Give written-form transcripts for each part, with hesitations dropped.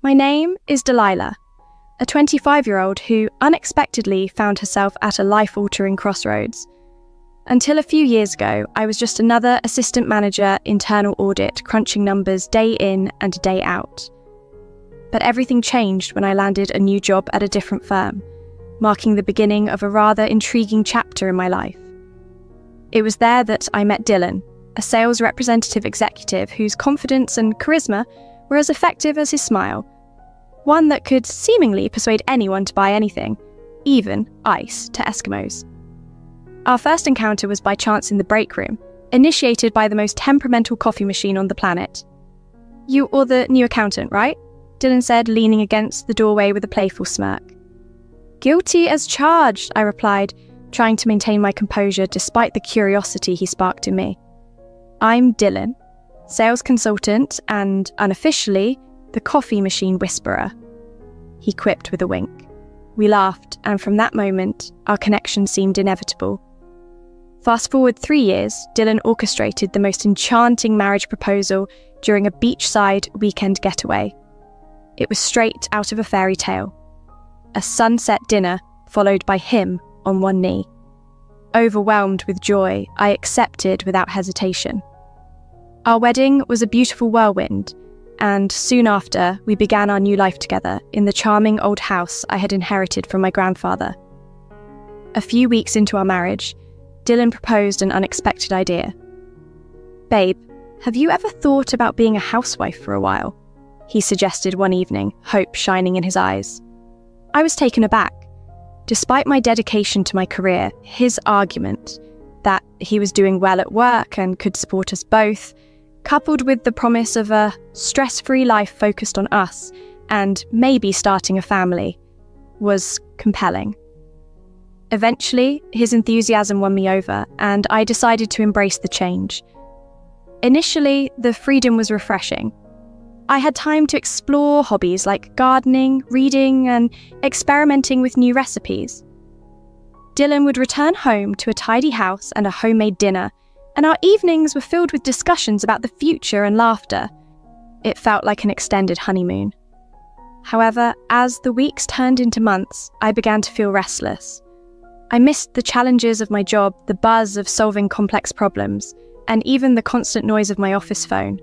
My name is Delilah, a 25-year-old who unexpectedly found herself at a life-altering crossroads. Until a few years ago, I was just another assistant manager, internal audit, crunching numbers day in and day out. But everything changed when I landed a new job at a different firm, marking the beginning of a rather intriguing chapter in my life. It was there that I met Dylan, a sales representative executive whose confidence and charisma were as effective as his smile, one that could seemingly persuade anyone to buy anything, even ice to Eskimos. Our first encounter was by chance in the break room, initiated by the most temperamental coffee machine on the planet. "You are the new accountant, right?" Dylan said, leaning against the doorway with a playful smirk. "Guilty as charged," I replied, trying to maintain my composure despite the curiosity he sparked in me. "I'm Dylan, sales consultant and, unofficially, the coffee machine whisperer," he quipped with a wink. We laughed, and from that moment, our connection seemed inevitable. Fast forward 3 years, Dylan orchestrated the most enchanting marriage proposal during a beachside weekend getaway. It was straight out of a fairy tale. A sunset dinner followed by him on one knee. Overwhelmed with joy, I accepted without hesitation. Our wedding was a beautiful whirlwind, and soon after, we began our new life together in the charming old house I had inherited from my grandfather. A few weeks into our marriage, Dylan proposed an unexpected idea. "Babe, have you ever thought about being a housewife for a while?" he suggested one evening, hope shining in his eyes. I was taken aback. Despite my dedication to my career, his argument that he was doing well at work and could support us both, coupled with the promise of a stress-free life focused on us and maybe starting a family, was compelling. Eventually, his enthusiasm won me over, and I decided to embrace the change. Initially, the freedom was refreshing. I had time to explore hobbies like gardening, reading, and experimenting with new recipes. Dylan would return home to a tidy house and a homemade dinner, and our evenings were filled with discussions about the future and laughter. It felt like an extended honeymoon. However, as the weeks turned into months, I began to feel restless. I missed the challenges of my job, the buzz of solving complex problems, and even the constant noise of my office phone.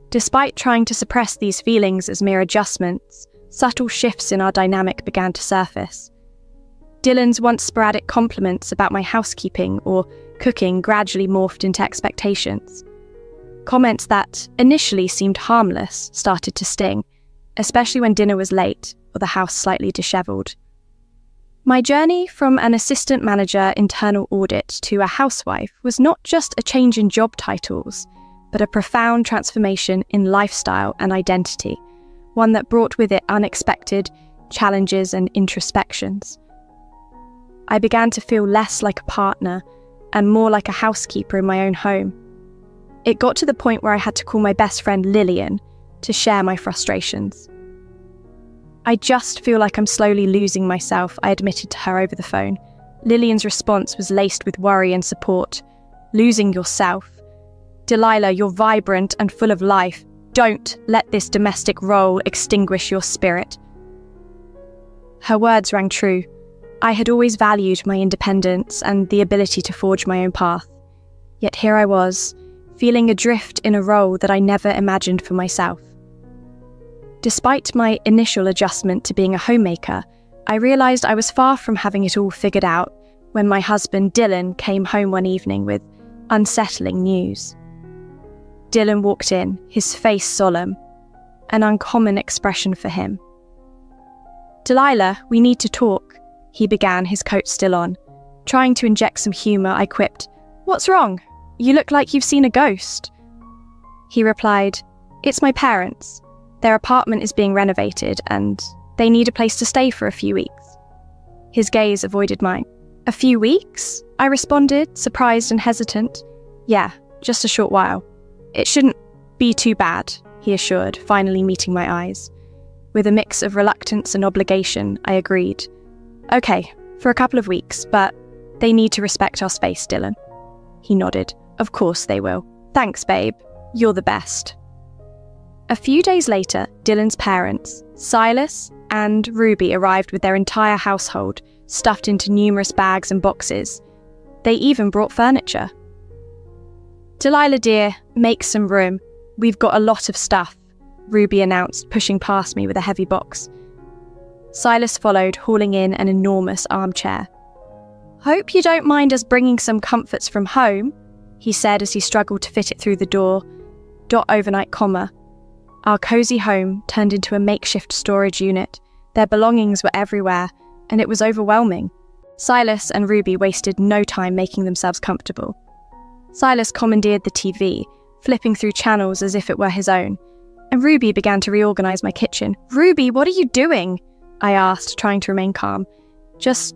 Despite trying to suppress these feelings as mere adjustments, subtle shifts in our dynamic began to surface. Dylan's once sporadic compliments about my housekeeping or cooking gradually morphed into expectations. Comments that initially seemed harmless started to sting, especially when dinner was late or the house slightly disheveled. My journey from an assistant manager internal audit to a housewife was not just a change in job titles, but a profound transformation in lifestyle and identity, one that brought with it unexpected challenges and introspections. I began to feel less like a partner and more like a housekeeper in my own home. It got to the point where I had to call my best friend Lillian to share my frustrations. "I just feel like I'm slowly losing myself," I admitted to her over the phone. Lillian's response was laced with worry and support. "Losing yourself? Delilah, you're vibrant and full of life. Don't let this domestic role extinguish your spirit." Her words rang true. I had always valued my independence and the ability to forge my own path. Yet here I was, feeling adrift in a role that I never imagined for myself. Despite my initial adjustment to being a homemaker, I realised I was far from having it all figured out when my husband Dylan came home one evening with unsettling news. Dylan walked in, his face solemn, an uncommon expression for him. "Delilah, we need to talk," he began, his coat still on. Trying to inject some humour, I quipped, "What's wrong? You look like you've seen a ghost." He replied, "It's my parents. Their apartment is being renovated and they need a place to stay for a few weeks." His gaze avoided mine. "A few weeks?" I responded, surprised and hesitant. "Yeah, just a short while. It shouldn't be too bad," he assured, finally meeting my eyes. With a mix of reluctance and obligation, I agreed. "Okay, for a couple of weeks, but they need to respect our space, Dylan." He nodded. "Of course they will. Thanks, babe. You're the best." A few days later, Dylan's parents, Silas and Ruby, arrived with their entire household, stuffed into numerous bags and boxes. They even brought furniture. "Delilah dear, make some room. We've got a lot of stuff," Ruby announced, pushing past me with a heavy box. Silas followed, hauling in an enormous armchair. "Hope you don't mind us bringing some comforts from home," he said as he struggled to fit it through the door. Overnight comma. Our cosy home turned into a makeshift storage unit. Their belongings were everywhere, and it was overwhelming. Silas and Ruby wasted no time making themselves comfortable. Silas commandeered the TV, flipping through channels as if it were his own, and Ruby began to reorganize my kitchen. "Ruby, what are you doing?" I asked, trying to remain calm. "Just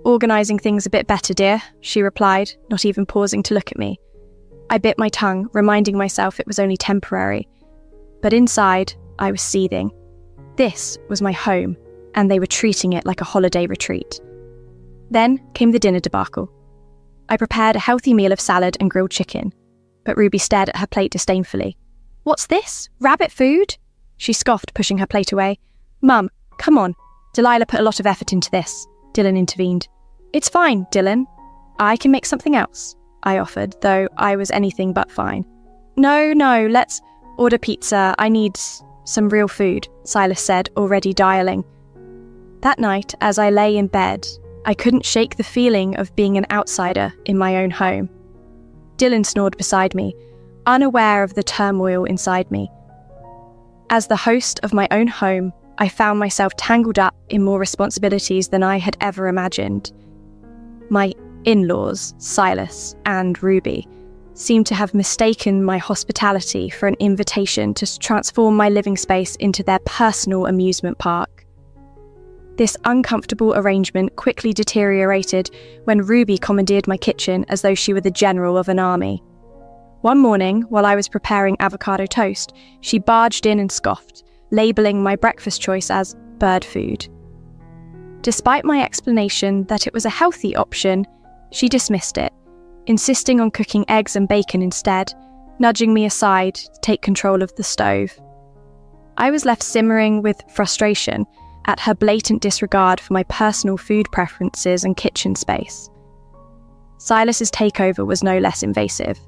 organizing things a bit better, dear," she replied, not even pausing to look at me. I bit my tongue, reminding myself it was only temporary. But inside, I was seething. This was my home, and they were treating it like a holiday retreat. Then came the dinner debacle. I prepared a healthy meal of salad and grilled chicken, but Ruby stared at her plate disdainfully. "What's this? Rabbit food?" She scoffed, pushing her plate away. "Mum, come on. Delilah put a lot of effort into this," Dylan intervened. "It's fine, Dylan. I can make something else," I offered, though I was anything but fine. No, let's order pizza. I need some real food," Silas said, already dialing. That night, as I lay in bed, I couldn't shake the feeling of being an outsider in my own home. Dylan snored beside me, unaware of the turmoil inside me. As the host of my own home, I found myself tangled up in more responsibilities than I had ever imagined. My in-laws, Silas and Ruby, seemed to have mistaken my hospitality for an invitation to transform my living space into their personal amusement park. This uncomfortable arrangement quickly deteriorated when Ruby commandeered my kitchen as though she were the general of an army. One morning, while I was preparing avocado toast, she barged in and scoffed, labelling my breakfast choice as bird food. Despite my explanation that it was a healthy option, she dismissed it, insisting on cooking eggs and bacon instead, nudging me aside to take control of the stove. I was left simmering with frustration at her blatant disregard for my personal food preferences and kitchen space. Silas's takeover was no less invasive.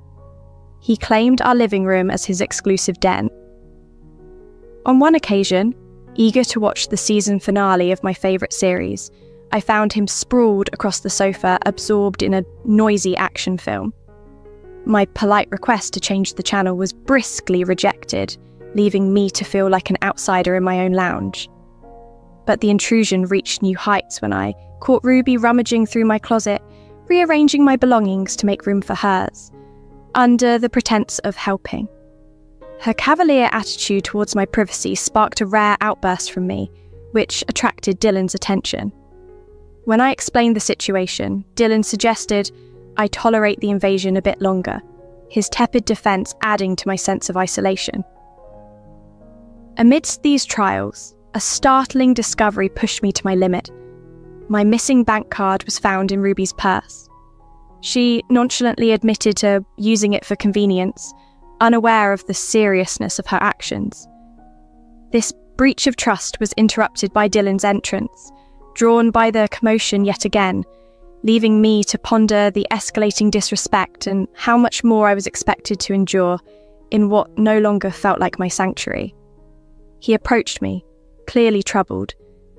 He claimed our living room as his exclusive den. On one occasion, eager to watch the season finale of my favourite series, I found him sprawled across the sofa, absorbed in a noisy action film. My polite request to change the channel was briskly rejected, leaving me to feel like an outsider in my own lounge. But the intrusion reached new heights when I caught Ruby rummaging through my closet, rearranging my belongings to make room for hers, under the pretense of helping. Her cavalier attitude towards my privacy sparked a rare outburst from me, which attracted Dylan's attention. When I explained the situation, Dylan suggested I tolerate the invasion a bit longer, his tepid defence adding to my sense of isolation. Amidst these trials, a startling discovery pushed me to my limit. My missing bank card was found in Ruby's purse. She nonchalantly admitted to using it for convenience, unaware of the seriousness of her actions. This breach of trust was interrupted by Dylan's entrance, drawn by the commotion yet again, leaving me to ponder the escalating disrespect and how much more I was expected to endure in what no longer felt like my sanctuary. He approached me, clearly troubled,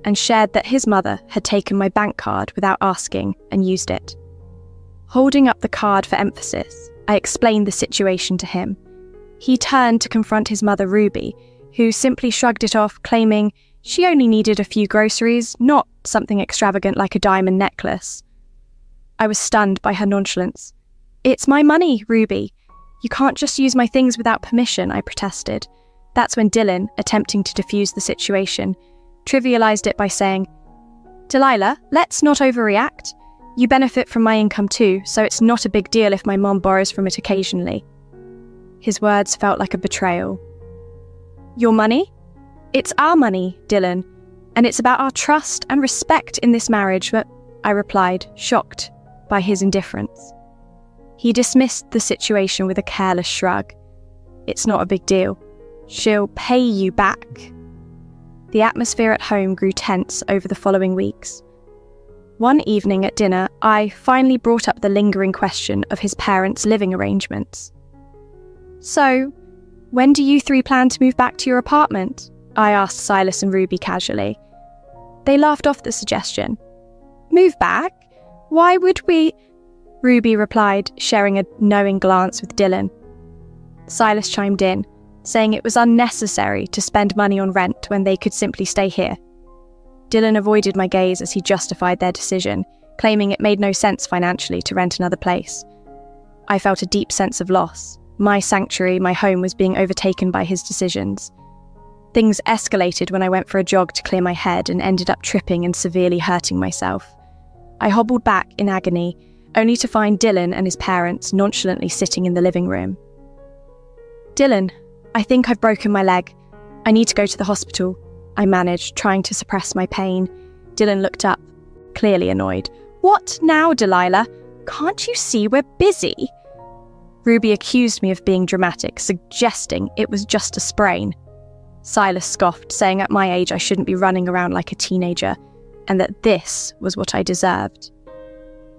and shared that his mother had taken my bank card without asking and used it. Holding up the card for emphasis, I explained the situation to him. He turned to confront his mother, Ruby, who simply shrugged it off, claiming she only needed a few groceries, not something extravagant like a diamond necklace. I was stunned by her nonchalance. "It's my money, Ruby. You can't just use my things without permission," I protested. That's when Dylan, attempting to defuse the situation, trivialized it by saying, "Delilah, let's not overreact. You benefit from my income too, so it's not a big deal if my mom borrows from it occasionally." His words felt like a betrayal. "Your money? It's our money, Dylan, and it's about our trust and respect in this marriage," I replied, shocked by his indifference. He dismissed the situation with a careless shrug. "It's not a big deal. She'll pay you back. The atmosphere at home grew tense over the following weeks. One evening at dinner, I finally brought up the lingering question of his parents' living arrangements. "So, when do you three plan to move back to your apartment?" I asked Silas and Ruby casually. They laughed off the suggestion. "Move back? Why would we?" Ruby replied, sharing a knowing glance with Dylan. Silas chimed in, saying it was unnecessary to spend money on rent when they could simply stay here. Dylan avoided my gaze as he justified their decision, claiming it made no sense financially to rent another place. I felt a deep sense of loss. My sanctuary, my home, was being overtaken by his decisions. Things escalated when I went for a jog to clear my head and ended up tripping and severely hurting myself. I hobbled back in agony, only to find Dylan and his parents nonchalantly sitting in the living room. "Dylan, I think I've broken my leg. I need to go to the hospital," I managed, trying to suppress my pain. Dylan looked up, clearly annoyed. "What now, Delilah? Can't you see we're busy?" Ruby accused me of being dramatic, suggesting it was just a sprain. Silas scoffed, saying at my age I shouldn't be running around like a teenager, and that this was what I deserved.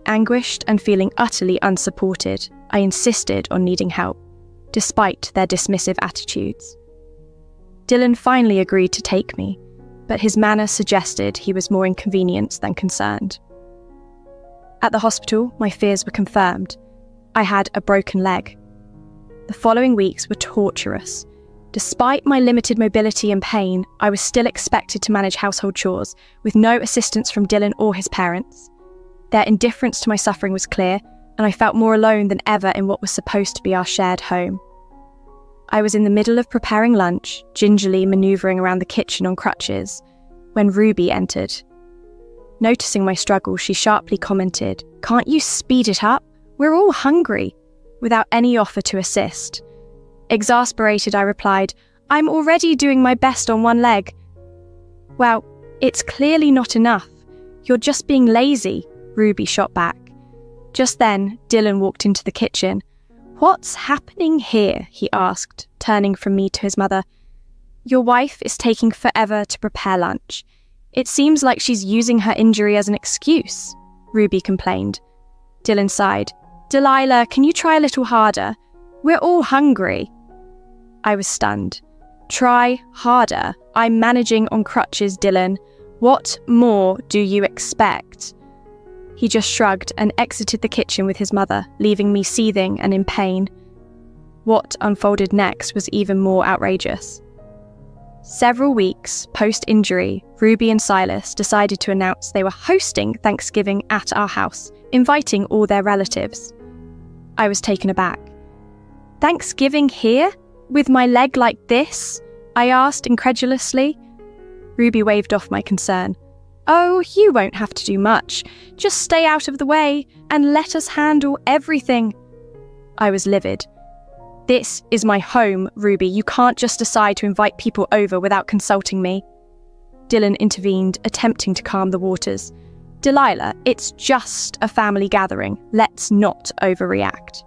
Anguished and feeling utterly unsupported, I insisted on needing help, despite their dismissive attitudes. Dylan finally agreed to take me, but his manner suggested he was more inconvenienced than concerned. At the hospital, my fears were confirmed. I had a broken leg. The following weeks were torturous. Despite my limited mobility and pain, I was still expected to manage household chores, with no assistance from Dylan or his parents. Their indifference to my suffering was clear, and I felt more alone than ever in what was supposed to be our shared home. I was in the middle of preparing lunch, gingerly manoeuvring around the kitchen on crutches, when Ruby entered. Noticing my struggle, she sharply commented, "Can't you speed it up? We're all hungry," without any offer to assist. Exasperated, I replied, "I'm already doing my best on one leg." "Well, it's clearly not enough. You're just being lazy," Ruby shot back. Just then, Dylan walked into the kitchen. "What's happening here?" he asked, turning from me to his mother. "Your wife is taking forever to prepare lunch. It seems like she's using her injury as an excuse," Ruby complained. Dylan sighed. "Delilah, can you try a little harder? We're all hungry." I was stunned. "Try harder? I'm managing on crutches, Dylan. What more do you expect?" He just shrugged and exited the kitchen with his mother, leaving me seething and in pain. What unfolded next was even more outrageous. Several weeks post-injury, Ruby and Silas decided to announce they were hosting Thanksgiving at our house, inviting all their relatives. I was taken aback. "Thanksgiving here? With my leg like this?" I asked incredulously. Ruby waved off my concern. "Oh, you won't have to do much. Just stay out of the way and let us handle everything." I was livid. "This is my home, Ruby. You can't just decide to invite people over without consulting me." Dylan intervened, attempting to calm the waters. "Delilah, it's just a family gathering. Let's not overreact."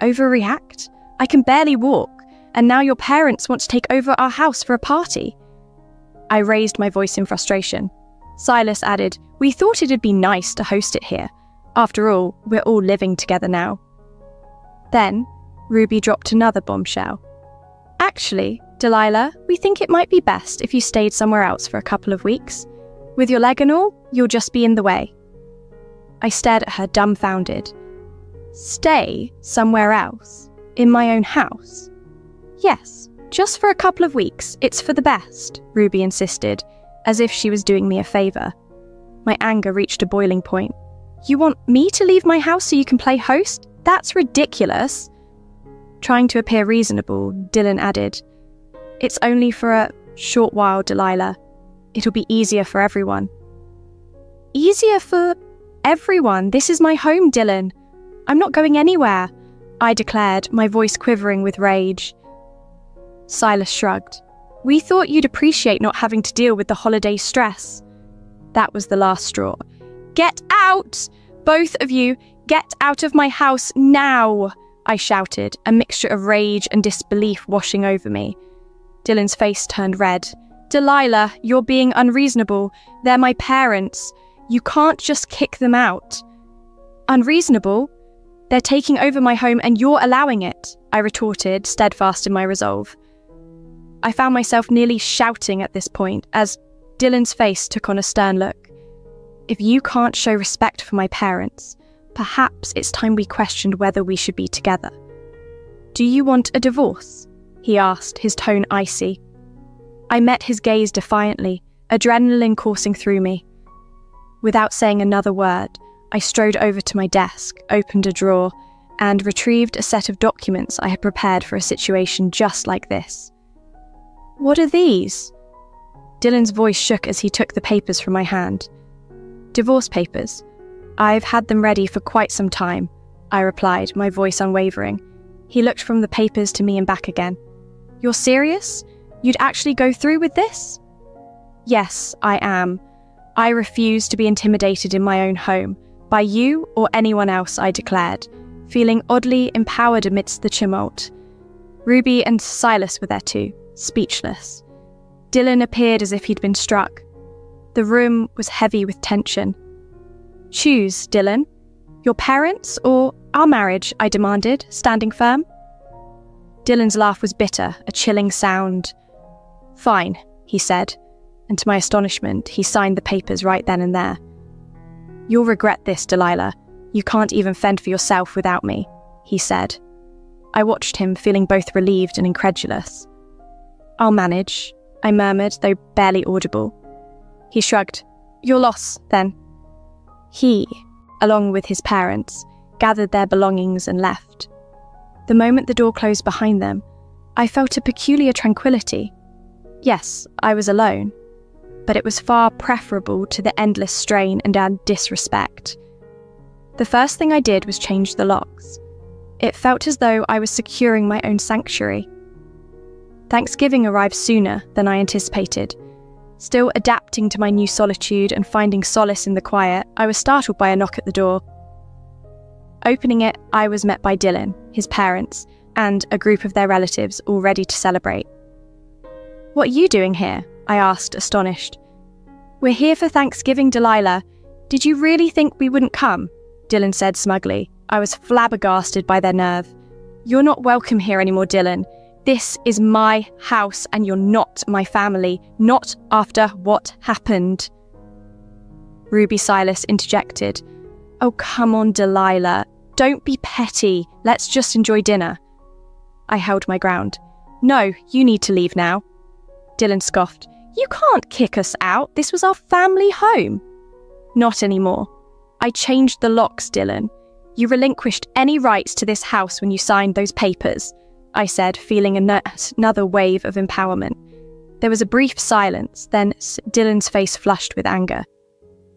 "Overreact? I can barely walk, and now your parents want to take over our house for a party." I raised my voice in frustration. Silas added, "We thought it'd be nice to host it here. After all, we're all living together now." Then, Ruby dropped another bombshell. "Actually, Delilah, we think it might be best if you stayed somewhere else for a couple of weeks. With your leg and all, you'll just be in the way." I stared at her dumbfounded. "Stay somewhere else? In my own house?" "Yes, just for a couple of weeks. It's for the best," Ruby insisted, as if she was doing me a favour. My anger reached a boiling point. "You want me to leave my house so you can play host? That's ridiculous." Trying to appear reasonable, Dylan added, "It's only for a short while, Delilah. It'll be easier for everyone." "Easier for everyone? This is my home, Dylan. I'm not going anywhere," I declared, my voice quivering with rage. Silas shrugged. "We thought you'd appreciate not having to deal with the holiday stress." That was the last straw. "Get out! Both of you, get out of my house now!" I shouted, a mixture of rage and disbelief washing over me. Dylan's face turned red. Delilah, you're being unreasonable. They're my parents. You can't just kick them out. Unreasonable? They're taking over my home and you're allowing it, I retorted, steadfast in my resolve. I found myself nearly shouting at this point as Dylan's face took on a stern look. If you can't show respect for my parents, perhaps it's time we questioned whether we should be together. Do you want a divorce? He asked, his tone icy. I met his gaze defiantly, adrenaline coursing through me. Without saying another word, I strode over to my desk, opened a drawer, and retrieved a set of documents I had prepared for a situation just like this. What are these? Dylan's voice shook as he took the papers from my hand. Divorce papers. I've had them ready for quite some time, I replied, my voice unwavering. He looked from the papers to me and back again. You're serious? You'd actually go through with this? Yes, I am. I refuse to be intimidated in my own home, by you or anyone else, I declared, feeling oddly empowered amidst the tumult. Ruby and Silas were there too, speechless. Dylan appeared as if he'd been struck. The room was heavy with tension. Choose, Dylan. Your parents or our marriage, I demanded, standing firm. Dylan's laugh was bitter, a chilling sound. Fine, he said, and to my astonishment, he signed the papers right then and there. You'll regret this, Delilah. You can't even fend for yourself without me, he said. I watched him, feeling both relieved and incredulous. I'll manage, I murmured, though barely audible. He shrugged. Your loss, then. He, along with his parents, gathered their belongings and left. The moment the door closed behind them, I felt a peculiar tranquility. Yes, I was alone, but it was far preferable to the endless strain and disrespect. The first thing I did was change the locks. It felt as though I was securing my own sanctuary. Thanksgiving arrived sooner than I anticipated. Still adapting to my new solitude and finding solace in the quiet, I was startled by a knock at the door. Opening it, I was met by Dylan, his parents, and a group of their relatives all ready to celebrate. What are you doing here? I asked, astonished. We're here for Thanksgiving, Delilah. Did you really think we wouldn't come? Dylan said smugly. I was flabbergasted by their nerve. You're not welcome here anymore, Dylan. This is my house and you're not my family, not after what happened. Ruby Silas interjected. Oh, come on, Delilah. Don't be petty. Let's just enjoy dinner. I held my ground. No, you need to leave now. Dylan scoffed. You can't kick us out. This was our family home. Not anymore. I changed the locks, Dylan. You relinquished any rights to this house when you signed those papers, I said, feeling another wave of empowerment. There was a brief silence, then Dylan's face flushed with anger.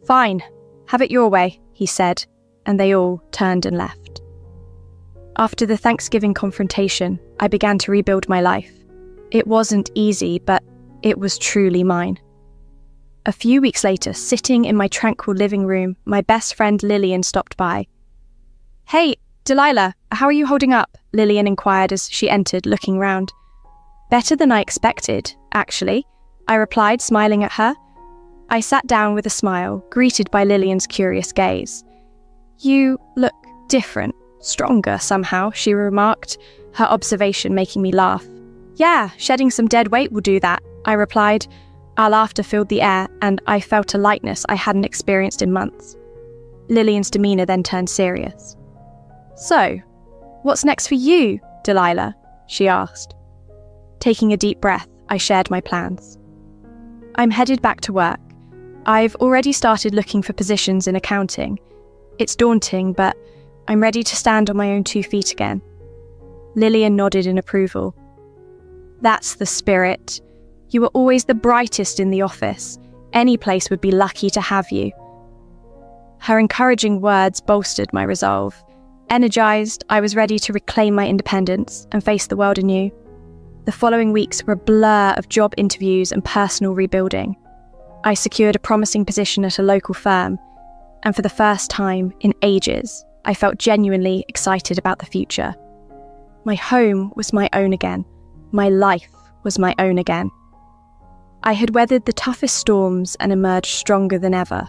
Fine, have it your way, he said, and they all turned and left. After the Thanksgiving confrontation, I began to rebuild my life. It wasn't easy, but it was truly mine. A few weeks later, sitting in my tranquil living room, my best friend Lillian stopped by. Hey, Delilah, how are you holding up? Lillian inquired as she entered, looking round. Better than I expected, actually, I replied, smiling at her. I sat down with a smile, greeted by Lillian's curious gaze. You look different, stronger somehow, she remarked, her observation making me laugh. Yeah, shedding some dead weight will do that, I replied. Our laughter filled the air, and I felt a lightness I hadn't experienced in months. Lillian's demeanour then turned serious. So, what's next for you, Delilah? She asked. Taking a deep breath, I shared my plans. I'm headed back to work. I've already started looking for positions in accounting. It's daunting, but I'm ready to stand on my own 2 feet again. Lillian nodded in approval. That's the spirit. You were always the brightest in the office. Any place would be lucky to have you. Her encouraging words bolstered my resolve. Energized, I was ready to reclaim my independence and face the world anew. The following weeks were a blur of job interviews and personal rebuilding. I secured a promising position at a local firm, and for the first time in ages, I felt genuinely excited about the future. My home was my own again. My life was my own again. I had weathered the toughest storms and emerged stronger than ever.